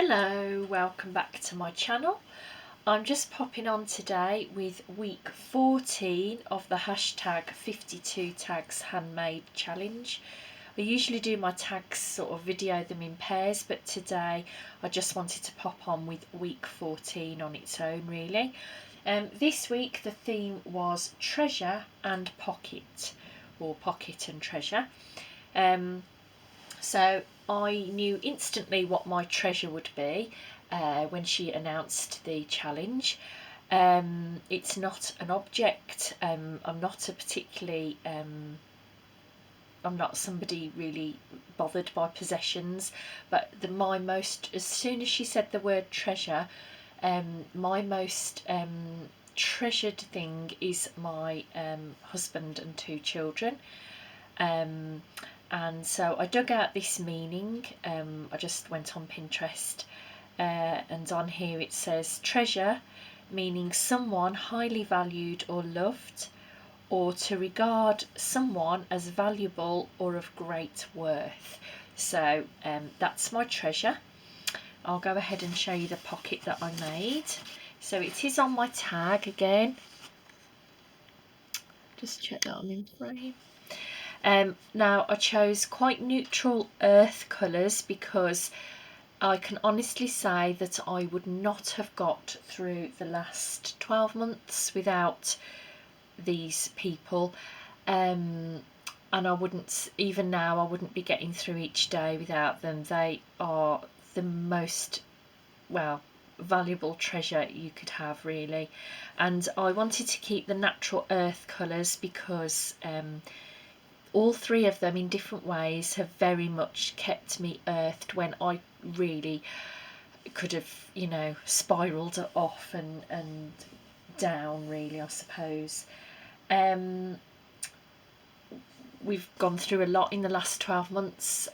Hello, welcome back to my channel. I'm just popping on today with week 14 of the hashtag 52 tags handmade challenge. I usually do my tags sort of video them in pairs, but today I just wanted to pop on with week 14 on its own really. This week the theme was treasure and pocket, or pocket and treasure. So I knew instantly what my treasure would be when she announced the challenge. It's not an object. I'm not a particularly I'm not somebody really bothered by possessions, but as soon as she said the word treasure, my most treasured thing is my husband and 2 children. And so I dug out this meaning. I just went on Pinterest, and on here it says treasure, meaning someone highly valued or loved, or to regard someone as valuable or of great worth. So that's my treasure. I'll go ahead and show you the pocket that I made. So it is on my tag again. Just check that I'm in frame. Now I chose quite neutral earth colours because I can honestly say that I would not have got through the last 12 months without these people, and I wouldn't, even now I wouldn't be getting through each day without them. They are the most, well, valuable treasure you could have really. And I wanted to keep the natural earth colours because all 3 of them in different ways have very much kept me earthed when I really could have, you know, spiraled off and down really, I suppose. We've gone through a lot in the last 12 months.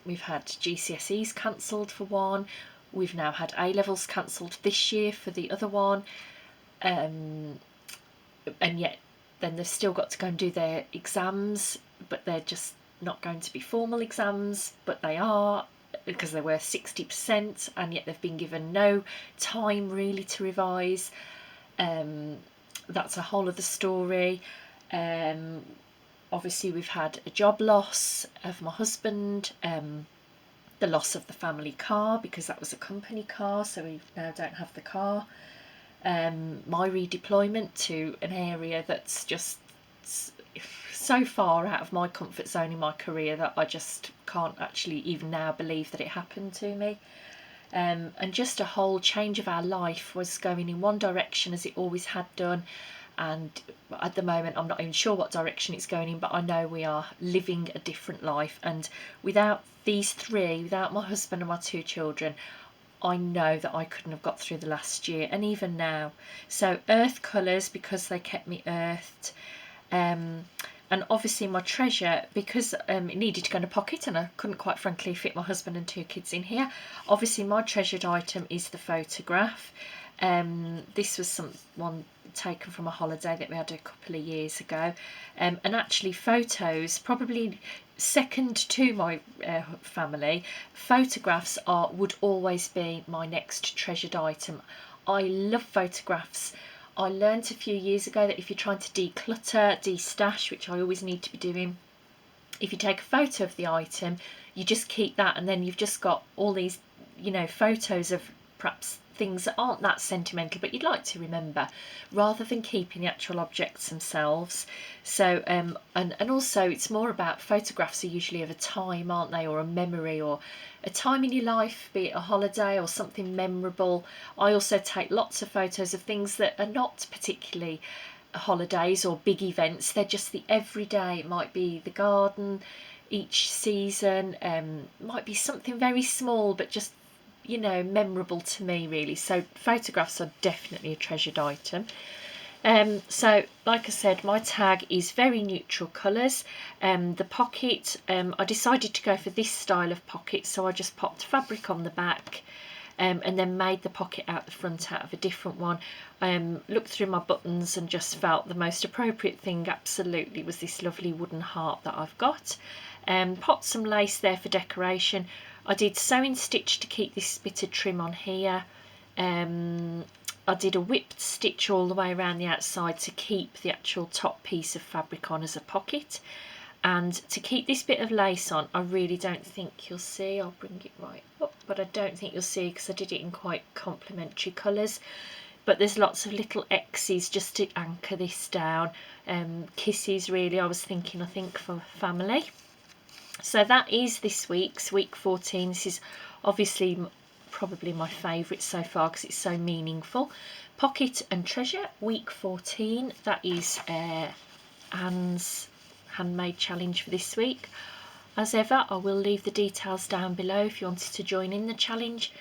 We've had GCSEs cancelled for one. We've now had A-levels cancelled this year for the other one. And yet then they've still got to go and do their exams, but they're just not going to be formal exams, but they are, because they're worth 60%, and yet they've been given no time really to revise. That's a whole other story. Obviously we've had a job loss of my husband, the loss of the family car because that was a company car, so we now don't have the car. My redeployment to an area that's just so far out of my comfort zone in my career that I just can't actually even now believe that it happened to me. And just a whole change of our life was going in one direction as it always had done, and at the moment I'm not even sure what direction it's going in, but I know we are living a different life. And without these 3, without my husband and my 2 children, I know that I couldn't have got through the last year, and even now. So earth colours because they kept me earthed, and obviously my treasure because it needed to go in a pocket and I couldn't quite frankly fit my husband and 2 kids in here. Obviously my treasured item is the photograph. This was someone taken from a holiday that we had a couple of years ago, and actually photos, probably second to my family, photographs would always be my next treasured item. I love photographs. I learnt a few years ago that if you're trying to declutter, de-stash, which I always need to be doing, if you take a photo of the item, you just keep that, and then you've just got all these, you know, photos of perhaps things that aren't that sentimental but you'd like to remember, rather than keeping the actual objects themselves. So and also it's more about, photographs are usually of a time, aren't they, or a memory, or a time in your life, be it a holiday or something memorable. I also take lots of photos of things that are not particularly holidays or big events, they're just the everyday. It might be the garden each season, might be something very small but just, you know, memorable to me really. So photographs are definitely a treasured item. So like I said, my tag is very neutral colours. The pocket, I decided to go for this style of pocket, so I just popped fabric on the back, and then made the pocket out the front out of a different one. Looked through my buttons and just felt the most appropriate thing absolutely was this lovely wooden heart that I've got. Popped some lace there for decoration. I did sewing stitch to keep this bit of trim on here. I did a whipped stitch all the way around the outside to keep the actual top piece of fabric on as a pocket. And to keep this bit of lace on, I really don't think you'll see, I'll bring it right up, but I don't think you'll see because I did it in quite complementary colours. But there's lots of little X's just to anchor this down. Kisses really, I was thinking, I think for family. So that is this week's week 14. This is obviously probably my favourite so far because it's so meaningful. Pocket and Treasure, week 14. That is Anne's handmade challenge for this week. As ever, I will leave the details down below if you wanted to join in the challenge.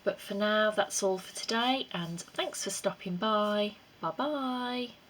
But for now, that's all for today, and thanks for stopping by. Bye bye.